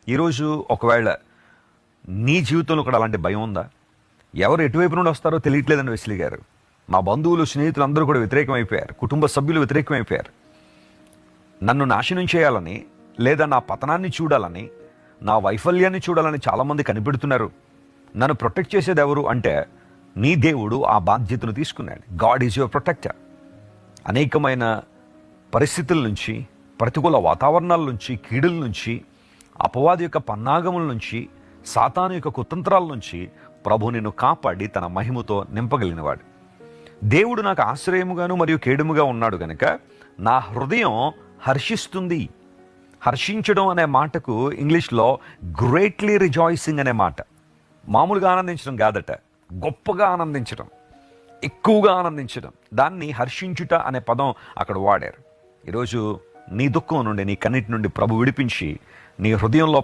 ఈరోజు ఒకవేళ నీ జీవితంలో కూడా అలాంటి భయం ఉందా? ఎవరు ఎటువైపు నుండి వస్తారో తెలియట్లేదని వెస్లీ గారు. మా బంధువులు, స్నేహితులు అందరూ కూడా వ్యతిరేకమైపోయారు, కుటుంబ సభ్యులు వ్యతిరేకమైపోయారు. నన్ను నాశనం చేయాలని, లేదా నా పతనాన్ని చూడాలని, నా వైఫల్యాన్ని చూడాలని చాలామంది కనిపెడుతున్నారు. నన్ను ప్రొటెక్ట్ చేసేది ఎవరు అంటే నీ దేవుడు ఆ బాధ్యతను తీసుకున్నాడు. God is your protector. అనేకమైన పరిస్థితుల నుంచి, ప్రతికూల వాతావరణాల నుంచి, కీడుల నుంచి, అపవాది యొక్క పన్నాగముల నుంచి, సాతాను యొక్క కుతంత్రాల నుంచి ప్రభు నిన్ను కాపాడి తన మహిమతో నింపగలిగినవాడు. దేవుడు నాకు ఆశ్రయముగాను మరియు కేడుముగా ఉన్నాడు గనక నా హృదయం హర్షిస్తుంది. హర్షించడం అనే మాటకు ఇంగ్లీష్లో గ్రేట్లీ రిజాయిసింగ్ అనే మాట. మామూలుగా ఆనందించడం కాదట, గొప్పగా ఆనందించడం, ఎక్కువగా ఆనందించడం, దాన్ని హర్షించుట అనే పదం అక్కడ వాడారు. ఈరోజు నీ దుఃఖం నుండి, నీ కన్నిటి నుండి ప్రభు విడిపించి నీ హృదయంలో